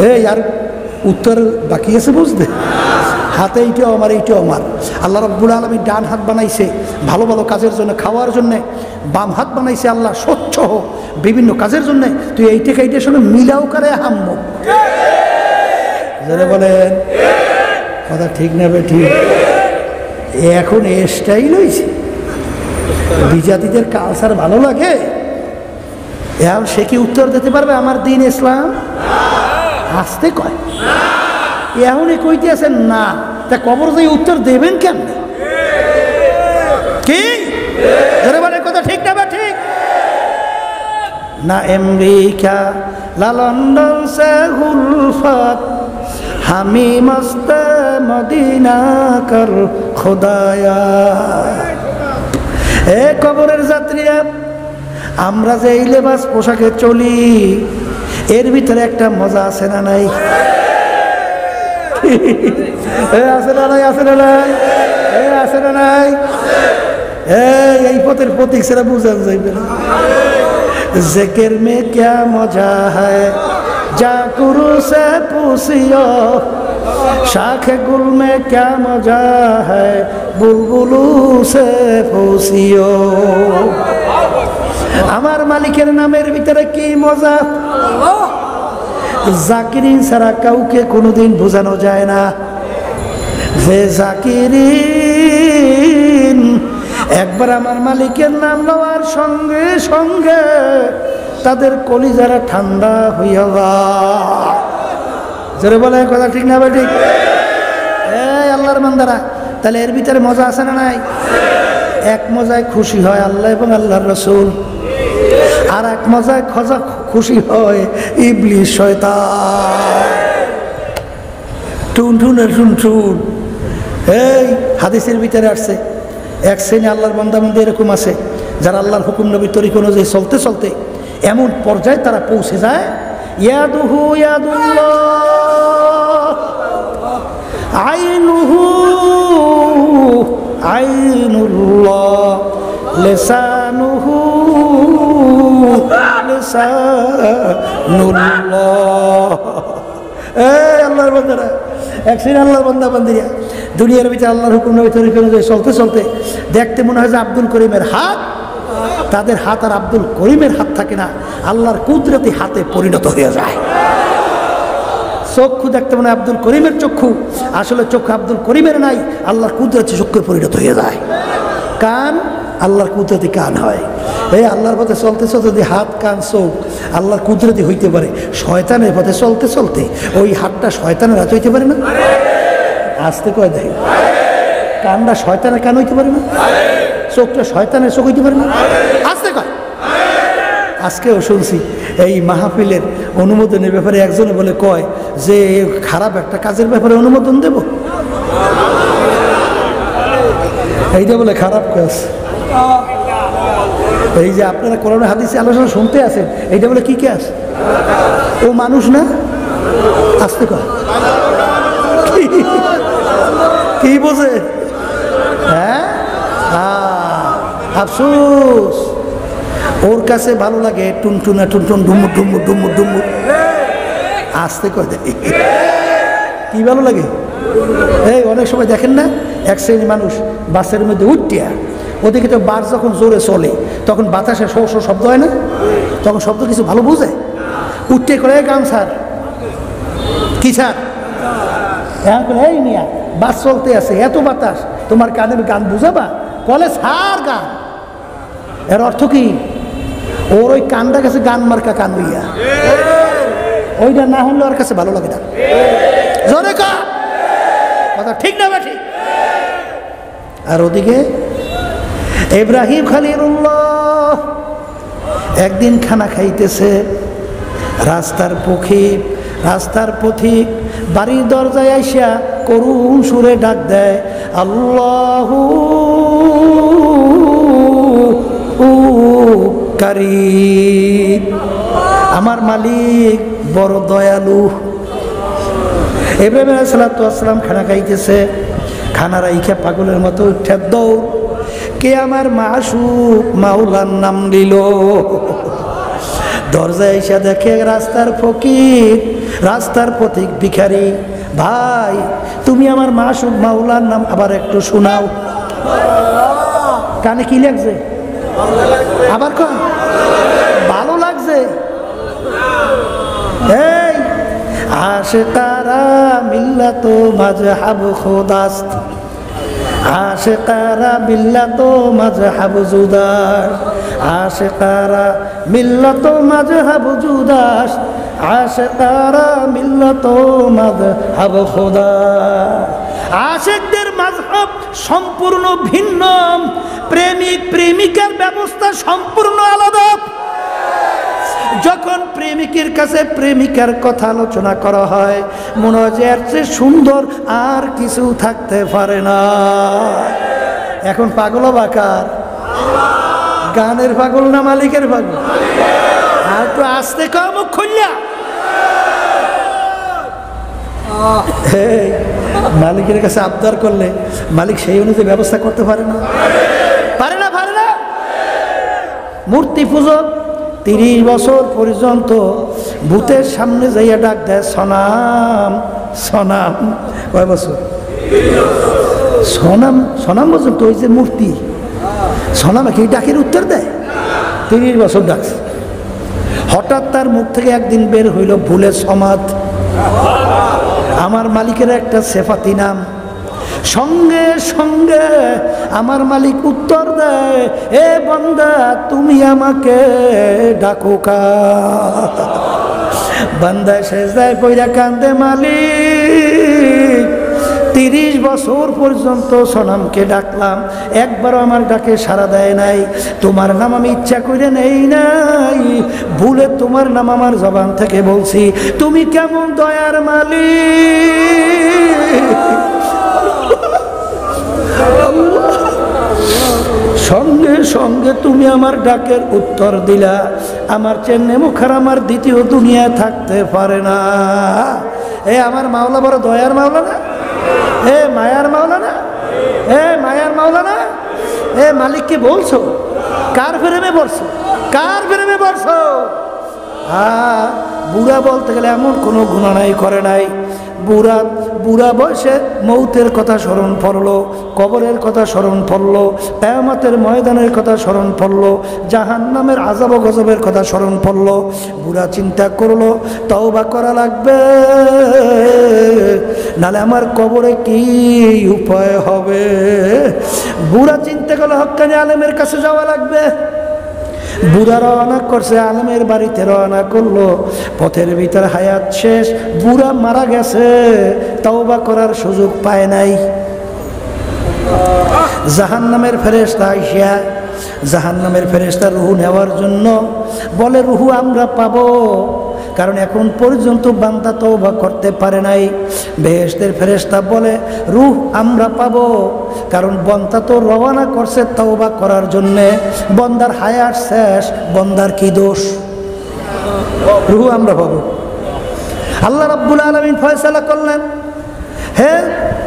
এই আর উত্তর বাকি আছে বুঝতে? হাতে এইটাও আমার, এইটাও আমার। আল্লাহ রাব্বুল আলামিন ডান হাত বানাইছে ভালো ভালো কাজের জন্য, খাওয়ার জন্যে। বাম হাত বানাইছে আল্লাহ স্বচ্ছ বিভিন্ন কাজের জন্যে। তুই এইটাকে এইটার সঙ্গে মিলাও করে হাম্ম, যারা বলেন কথা ঠিক না? ঠিক। এখন এ স্টাইল হয়েছে, বিজাতিদের কালচার ভালো লাগে। এখন সে কি উত্তর দিতে পারবে আমার দিন ইসলাম? আসতে কয়, এখনই কইতে আছেন না, তা কবর যাই উত্তর দেবেন কেমনে? কি যারা বলে কথা ঠিক না? ঠিক না? আমেরিকা লা লন্ডন সে গুলফাত, হামি মস্ত মদিনা কর খোদায়া। এ কবরের যাত্রীরা, আমরা যে এই লেবাস পোশাকে চলি, এর ভিতরে একটা মজা আছে না নাই? আছে না নাই? আছে না নাই? আছে না নাই? এই পথের প্রতীক সেটা বুঝান যাইবে না। জিকির মে ক্যা মজা হ্যায়, যা গুরু সে পুছিও, শাখে গুল মে ক্যা মজা হ্যায়, বুলবুলু সে পুছিও। আমার মালিকের নামের ভিতরে কি মজা, জাকিরিন ছাড়া কাউকে কোনোদিন বোঝানো যায় না। যে জাকিরিন একবার আমার মালিকের নাম নেওয়ার সঙ্গে সঙ্গে তাদের কলিজারা ঠান্ডা হইয়া যায়। যারা বলে কথা ঠিক না? ঠিক। এই আল্লাহর বান্দারা, তাহলে এর ভিতরে মজা আছে না নাই? এক মজায় খুশি হয় আল্লাহ এবং আল্লাহর রাসূল, আর এক মজায় খুশি হয় ইবলিস শয়তান। টুন টুন টুন টুন। এই হাদিসের ভিতরে আসছে, এক শ্রেণী আল্লাহর বান্দাবান্দি এরকম আছে যারা আল্লাহর হুকুম নবীর তরিকা অনুযায়ী চলতে চলতে এমন পর্যায়ে তারা পৌঁছে যায়, ইয়াদুহু ইয়াদুল্লাহ, আইনুহু আইনুল্লাহ, লিসানুহু লিসানুল্লাহ। আল্লাহর বান্দারা, এক শ্রেণী আল্লাহর বান্দা বান্দিরা দুনিয়ার ভিতরে আল্লাহর হুকুম নবী তরিকা অনুযায়ী চলতে চলতে দেখতে মনে হয় যে আব্দুল করিমের হাত, তাদের হাত আর আব্দুল করিমের হাত থাকে না, আল্লাহর কুদরতি হাতে পরিণত হয়ে যায়। চক্ষু দেখতে মনে হয় আব্দুল করিমের চক্ষু, আসলে চক্ষু আব্দুল করিমের নাই, আল্লাহর কুদরতি চক্ষু পরিণত হয়ে যায়। কান আল্লাহর কুদরতি কান হয়। এই আল্লাহর পথে চলতে চলতে যদি হাত কান চোখ আল্লাহর কুদরতি হইতে পারে, শয়তানের পথে চলতে চলতে ওই হাতটা শয়তানের হাত হইতে পারে না? আসতে কয় দেয়, কানটা শয়তানের কান হইতে পারে না? চোখটা শয়তানের চোখ হইতে পারে না? আসতে কয়। আজকেও শুনছি এই মাহফিলের অনুমোদনের ব্যাপারে একজনে বলে কয় যে খারাপ একটা কাজের ব্যাপারে অনুমোদন দেব, এইটা বলে খারাপ কাজ। এই যে আপনারা কোরআন হাদিসে আলোচনা শুনতে আছেন, এইটা বলে কি কাজ? ও মানুষ না? আসতে কয়। কি বোঝে? হ্যাঁ, আফসোস, ওর কাছে ভালো লাগে টুনটুনা টুনটুন ডুমুর ডুমুর ডুমুর ডুমুর, আসতে কয় দেয়। কি ভালো লাগে? এই অনেক সময় দেখেন না, এক শ্রেণী মানুষ বাসের মধ্যে উঠিয়া, ওদিকে তো বাস যখন জোরে চলে তখন বাতাসে শো শো শব্দ হয় না, তখন শব্দ কিছু ভালো বুঝে, উঠতে করে গান স্যার কি স্যার, এখন করে এই মিয়া বাস চলতে আছে এত বাতাস, তোমার কানে গান বুঝাবা? বলে স্যার গান। এর অর্থ কি? ওর ওই কানটা কাছে গান মার্কা কান হইয়া, ওইটা না হলে ওর কাছে ভালো লাগে না। জোরে কথা ঠিক না ঠিক? আর ওদিকে ইব্রাহিম খলিলুল্লাহ একদিন খানা খাইতেছে, রাস্তার পথিক বাড়ির দরজায় আইসা করুণ সুরে ডাক দেয়, আল্লাহু কারীম, আমার মালিক বড় দয়ালু। ইব্রাহিম আলাইহিস সালাম খানা খাইতেছে, খানা রাইখা পাগলের মতো উঠে দৌড়, কে আমার মাসুক মাওলার নাম দিল। দরজায় এসে দেখে রাস্তার ফকির, রাস্তার পথিক ভিখারি, ভাই তুমি আমার মাসুক মাওলার নাম আবার একটু শোনাও। কানে কি লাগছে? আবার কয় ভালো লাগছে। এই আশিকারা মিল্লাত মাযহাব খুদাস্ত, আশিকারা মিল্লাত মাযহাব জুদাস, আশিকারা মিল্লাত মাযহাব জুদাস, আশিকারা মিল্লাত মাযহাব খুদাস। আশিকদের মাযহাব সম্পূর্ণ ভিন্ন, প্রেমিক প্রেমিকার ব্যবস্থা সম্পূর্ণ আলাদা। যখন প্রেমিকের কাছে প্রেমিকার কথা আলোচনা করা হয় মনে হয় যে এর চেয়ে সুন্দর আর কিছু থাকতে পারে না। এখন পাগল বাকার, গানের পাগল না মালিকের পাগল? আর তো আসতে কম খুললা, মালিকের কাছে আবদার করলে মালিক সেই অনুযায়ী ব্যবস্থা করতে পারে না, পারে না, পারে না। মূর্তি পূজক 30 বছর পর্যন্ত ভূতের সামনে যাইয়া ডাক দেয় সনাম সনাম। কয় বছর? সনাম সনাম পর্যন্ত ওই যে মূর্তি সনাম কি ডাকের উত্তর দেয়? 30 বছর ডাকছে। হঠাৎ তার মুখ থেকে একদিন বের হইল ভুলে সমাদ, আমার মালিকের একটা সেফাতি নাম। সঙ্গে সঙ্গে আমার মালিক উত্তর দেয়, এ বান্দা তুমি আমাকে ডাকো কা। বান্দা সেজদায় পইরা কান্দে, মালিক 30 বছর পর্যন্ত সনামকে ডাকলাম, একবারও আমার ডাকে সাড়া দেয় নাই। তোমার নাম আমি ইচ্ছা করে নেই নাই, ভুলে তোমার নাম আমার জবান থেকে বলছি। তুমি কেমন দয়ার মালিক! আমার ডাকের উত্তর দিলা, আমার চেয়ে নেমুখার আমার দ্বিতীয় দুনিয়ায় থাকতে পারে না। এ আমার মাওলা বড় দয়ার মাওলা না? এ মায়ার মাওলা না? এ মায়ার মাওলা না? এ মালিককে বলছো? কার প্রেমে পড়ছো? কার প্রেমে পড়ছো? হ্যাঁ, বুড়া বলতে গেলে এমন কোনো গুনাহ নাই করে নাই। বুড়া বুড়া বয়সে মৌতের কথা স্মরণ পড়লো, কবরের কথা স্মরণ পড়লো, কিয়ামতের ময়দানের কথা স্মরণ পড়লো, জাহান্নামের আযাব ও গজবের কথা স্মরণ পড়লো। বুড়া চিন্তা করলো তওবা করা লাগবে, নালে আমার কবরে কি উপায় হবে। বুড়া চিন্তা করলো হক্কানি আলেমের কাছে যাওয়া লাগবে। বুড়া রওনা করছে, আলেমের বাড়িতে রওনা করলো। পথের ভিতর হায়াত শেষ, বুড়া মারা গেছে, তওবা করার সুযোগ পায় নাই। জাহান্নামের ফেরেশতা আইসা, জাহান্নামের ফেরেশতা রুহু নেওয়ার জন্য বলে রুহু আমরা পাবো, কারণ এখন পর্যন্ত বান্দা তওবা করতে পারে নাই। বেহেশতের ফেরেশতা বলে রূহ আমরা পাবো, কারণ বান্দা তো রওনা করছে তওবা করার জন্যে, বান্দার হায়াত শেষ, বান্দার কি দোষ? রূহ আমরা পাবো। আল্লাহ রাব্বুল আলামিন ফয়সালা করলেন, হে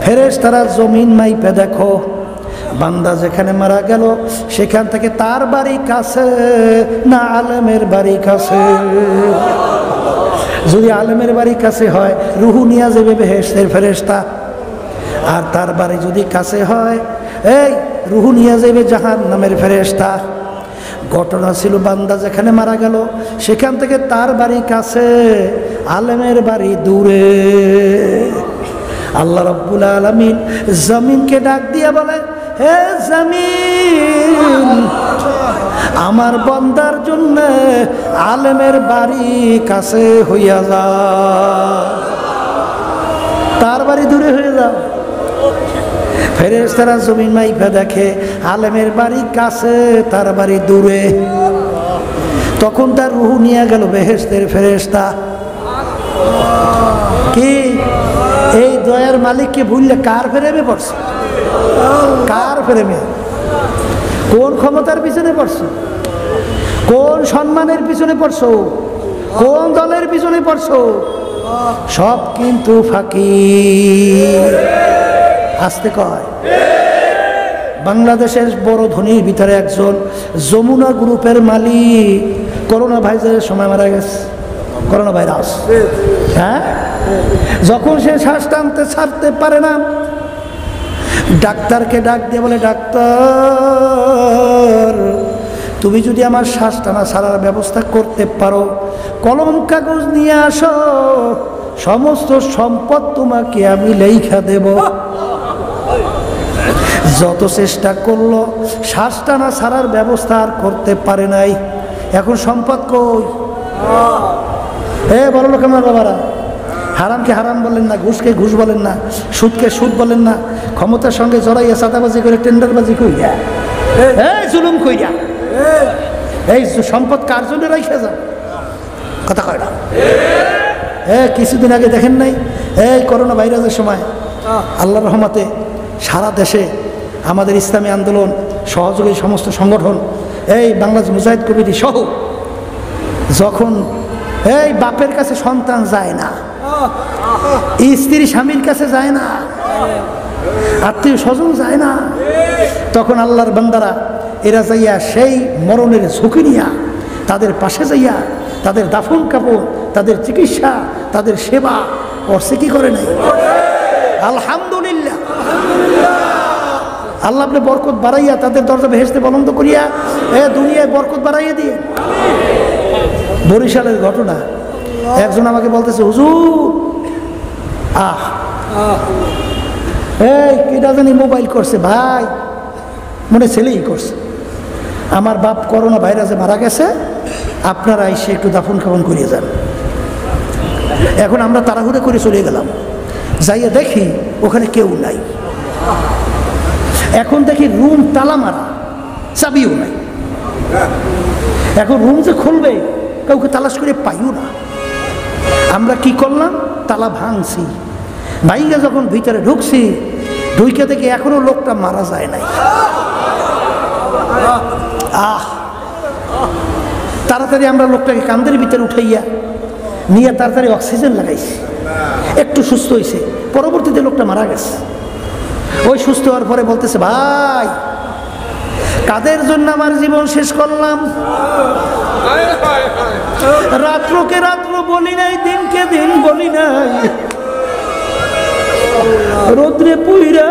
ফেরেশতারা জমিন মাইপে দেখো, বান্দা যেখানে মারা গেল সেখান থেকে তার বাড়ি কাছে না আলেমের বাড়ি কাছে? যদি আলেমের বাড়ি কাছে হয় রুহু নিয়ে যাবে বেহেশতের ফেরেশতা, আর তার বাড়ি যদি কাছে হয় এই রুহু নিয়ে যাবে জাহান্নামের ফেরেশতা। ঘটনা ছিল বান্দা যেখানে মারা গেল সেখান থেকে তার বাড়ি কাছে, আলেমের বাড়ি দূরে। আল্লাহ রাব্বুল আলামিন জমিনকে ডাক দিয়া বলে, হে জমিন আমার বান্দার জন্য আলেমের বাড়ি কাছে হইয়া যা, তার বাড়ি দূরে হয়ে যাও। ফেরেশতারা জমিন মাইফা দেখে আলেমের বাড়ি কাছে, তার বাড়ি দূরে। তখন তার রূহ নিয়ে গেল বেহেশতের ফেরেশতা। কি এই দয়ার মালিককে ভুললে কার প্রেমে পড়ছে? কার প্রেমে? কোন ক্ষমতার পিছনে পড়ছো? কোন সম্মানের পিছনে পড়ছো? কোন দলের পিছনে পড়ছো? সব কিন্তু ফাঁকি। আসতে কয় বাংলাদেশের বড় ধনীর ভিতরে একজন যমুনা গ্রুপের মালিক করোনা ভাইরাসের সময় মারা গেছে। করোনা ভাইরাস, হ্যাঁ, যখন সে শ্বাস টানতে ছাড়তে পারে না, ডাক্তারকে ডাক দিয়ে বলে, ডাক্তার তুমি যদি আমার শ্বাস টানা ছাড়ার ব্যবস্থা করতে পারো, কলম কাগজ নিয়ে আসো, সমস্ত সম্পদ তোমাকে আমি লেখা দেব। যত চেষ্টা করলো শ্বাস টানা ছাড়ার ব্যবস্থা আর করতে পারে নাই। এখন সম্পদ কই? বড় লোক আমার বাবারা, হারামকে হারাম বলেন না, ঘুষকে ঘুষ বলেন না, সুদকে সুদ বলেন না, ক্ষমতার সঙ্গে জড়াইয়া চাঁদাবাজি করে টেন্ডারবাজি কইয়া, জুলুম কইয়া, এই সম্পদ কার জন্য রাইখা যান? কথা কয় না। কিছুদিন আগে দেখেন নাই এই করোনা ভাইরাসের সময় আল্লাহর রহমতে সারা দেশে আমাদের ইসলামী আন্দোলন সহযোগী সমস্ত সংগঠন, এই বাংলাদেশ মুজাহিদ কমিটি সহ, যখন এই বাপের কাছে সন্তান যায় না, স্ত্রী স্বামীর কাছে যায় না, আত্মীয় স্বজন যায় না, তখন আল্লাহর বান্দারা এরা যাইয়া সেই মরণের ঝুঁকি নিয়া তাদের পাশে যাইয়া তাদের দাফন কাপড়, তাদের চিকিৎসা, তাদের সেবা করছে কি করে নাই? আলহামদুলিল্লাহ। আল্লাহ আপনি বরকত বাড়াইয়া তাদের দরজা বেহেশতে বলন্দ করিয়া দুনিয়ায় বরকত বাড়াইয়া দিয়ে। বরিশালের ঘটনা, একজন আমাকে বলতেছে, হুজুর এই কিটা জানি মোবাইল করছে, ভাই মনে ছেলেই করছে, আমার বাপ করোনা ভাইরাসে মারা গেছে, আপনারা এসে একটু দাফন কাফন করিয়ে যান। এখন আমরা তাড়াহুড়ো করে চলে গেলাম, যাইয়া দেখি ওখানে কেউ নাই। এখন দেখি রুম তালা মারা, চাবিও নাই। এখন রুম যে খুলবে কাউকে তালাশ করে পাইও না। আমরা কি করলাম, তালা ভাঙছি, ভাইঙ্গা যখন ভিতরে ঢুকছি, ঢুকে দেখি এখনো লোকটা মারা যায় নাই। তাড়াতাড়ি আমরা লোকটাকে কান্দের ভিতরে উঠাইয়া নিয়ে তাড়াতাড়ি অক্সিজেন লাগাইছি, একটু সুস্থ হয়েছে। পরবর্তীতে লোকটা মারা গেছে। ওই সুস্থ হওয়ার পরে বলতেছে, ভাই কাদের জন্য আমার জীবন শেষ করলাম? রাত্রকে রাত্র বলি নাই, দিনকে দিন বলি নাই, রোদ্রে পুইরা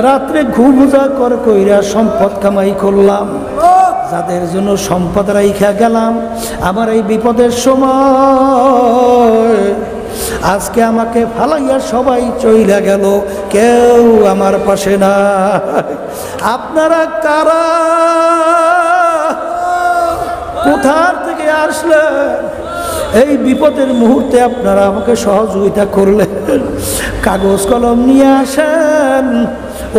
রাত্রে ঘুমুজা কর কইরা সম্পদ কামাই করলাম, যাদের জন্য সম্পদ রাইখা গেলাম আমার এই বিপদের সময় আজকে আমাকে ফালাইয়া সবাই চইলা গেল, কেউ আমার পাশে না। আপনারা কারা? কোথা থেকে আসলেন? এই বিপদের মুহূর্তে আপনারা আমাকে সহযোগিতা করলেন, কাগজ কলম নিয়ে আসেন।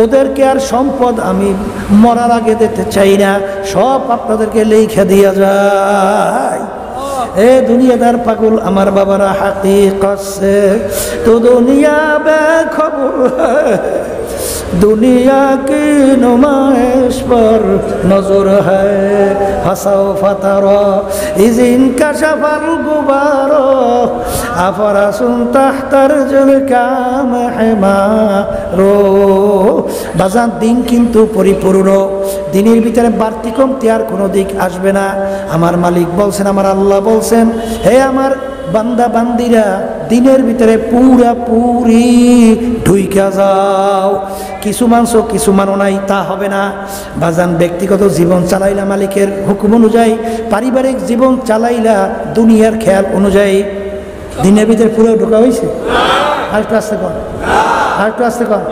ওদেরকে আর সম্পদ আমি মরার আগে দিতে চাই না, সব আপনাদেরকে লেখা দিয়া যায়। এ দুনিয়াদার পাগল আমার বাবারা, হাকিকত সে তো দুনিয়া বেখবর दुनिया की नुमाइश पर नजर है हसाओ फतारो इजिन का शफल गुबारो अफरासुन तख्तर जुल काम हेमारो। বাজার দিন কিন্তু পরিপূর্ণ, দিনের ভিতরে বাড়তি কমতি আর কোনো দিক আসবে না। আমার মালিক বলছেন, আমার আল্লাহ বলছেন, হে আমার বান্দা বান্দিরা দিনের ভিতরে পুরা পুরি ঢুইকা যাও। কিছু মানছো কিছু মানো নাই তা হবে না। বাজান ব্যক্তিগত জীবন চালাইলা মালিকের হুকুম অনুযায়ী, পারিবারিক জীবন চালাইলা দুনিয়ার খেয়াল অনুযায়ী। দিনের ভিতরে পুরো ঢোকা হয়েছে? আরেকটু আসতে কর, আরেকটু আসতে কর।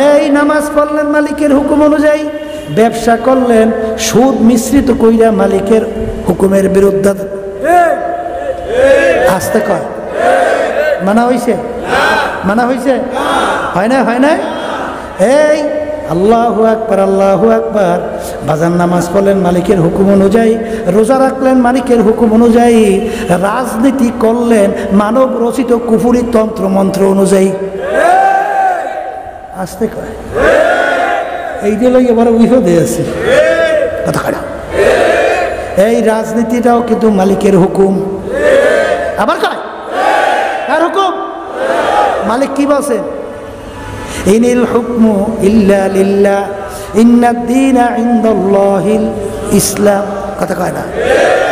এই নামাজ পড়লেন মালিকের হুকুম অনুযায়ী, ব্যবসা করলেন সুদ মিশ্রিত কইরা মালিকের হুকুমের বিরুদ্ধে। আসতে কর, মানা হয়েছে? মানা হয়েছে? হয় না? হয় না? এই আল্লাহু আকবার, আল্লাহু আকবার। বাজার নামাজ পড়লেন মালিকের হুকুম অনুযায়ী, রোজা রাখলেন মালিকের হুকুম অনুযায়ী, রাজনীতি করলেন মানব রচিত কুফুরি তন্ত্র মন্ত্র অনুযায়ী। আসতে কয় এই দিল এবার বিপদে আছে কথা কয়। এই রাজনীতিটাও কিন্তু মালিকের হুকুম। আবার কয় কার হুকুম? মালিক কি বলছেন? ইনিল হুকমু ইল্লা লিল্লাহ ইন্নাদ দীনা ইনদাল্লাহিল ইসলাম। কথা কয় না?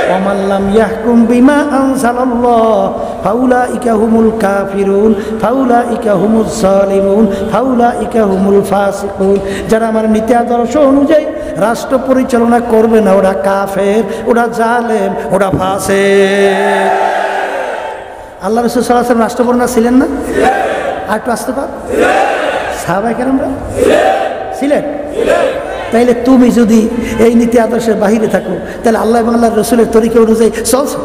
ওয়ামান লাম ইয়াহকুম বিমা আনজালাল্লাহ ফাউলাইকা হুমুল কাফিরুন ফাউলাইকা হুমুজ জালিমুন ফাউলাইকা হুমুল ফাসিকুন। যারা আমার নীতি আদর্শ অনুযায়ী রাষ্ট্র পরিচালনা করবে না, ওরা কাফের, ওরা জালেম, ওরা ফাসিক। আল্লাহ রাসূল সাল্লাল্লাহু আলাইহি ওয়াসাল্লাম রাষ্ট্রপ্রধান ছিলেন না? আর একটু আসতে পার। সাহাবায়ে কেরামরা ছিলেন। তাইলে তুমি যদি এই নীতি আদর্শের বাহিরে থাকো, তাহলে আল্লাহ এবং আল্লাহর রসুলের তরিকা অনুযায়ী চলছো,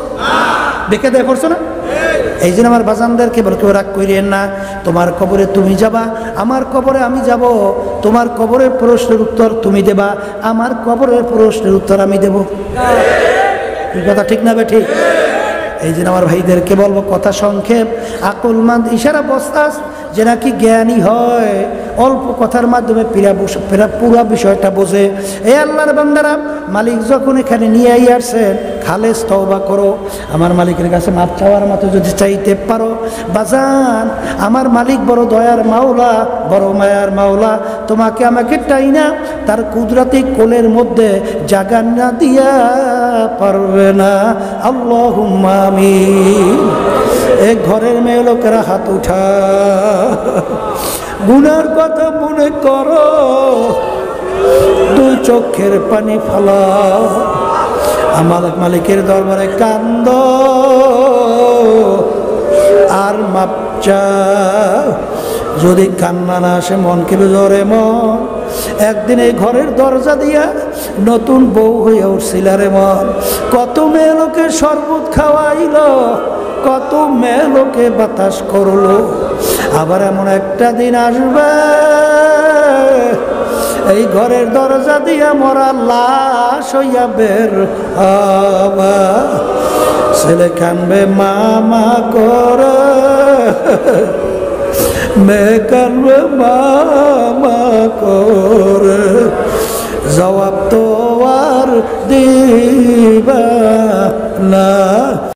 দেখে দেয় পড়ছো না? এই জন্য আমার বাজানদেরকে বলে, কেউ রাগ করিয়েন না। তোমার কবরে তুমি যাবা, আমার কবরে আমি যাব। তোমার কবরের প্রশ্নের উত্তর তুমি দেবা, আমার কবরের প্রশ্নের উত্তর আমি দেব। এই কথা ঠিক না বে? ঠিক। এই জন্য আমার ভাইদেরকে বলবো, কথা সংক্ষেপ, আকলমান ইশারা বস্তাস, যে নাকি জ্ঞানী হয়, অল্প কথার মাধ্যমে পুরা বিষয়টা বোঝে। এই আল্লাহর বান্দারা, মালিক যখন এখানে নিয়ে আসছেন, খালেস তওবা করো। আমার মালিকের কাছে মাপ চাওয়ার মতো যদি চাইতে পারো, বাজান আমার মালিক বড় দয়ার মাওলা, বড় মায়ার মাওলা। তোমাকে আমাকে টাইনা তার কুদরতি কোলের মধ্যে জাগা না দিয়া পারবে না। আল্লাহুম্মা আমিন। এক ঘরের মেয়ে লোকেরা হাত উঠা, গুনার কথা মনে করো, দুই চোখের পানি ফালাও, আমার মালিকের দরবারে কান্দ আর মাপ চাও। যদি কান্না না আসে, মন কেঁপে জোরে মন। একদিন এই ঘরের দরজা দিয়া নতুন বউ হয়ে উঠছিল রে মন। কত মেয়ে লোকে শরবত খাওয়াইল, কত মেয়ে লোকে বাতাস করলো। আবার এমন একটা দিন আসবে, এই ঘরের দরজা দিয়া মরা লাশ হইয়া বের হবা। ছেলে কানবে মামা করে, মেয়ে কানবে মামা করে, জবাব তো আর দিবানা।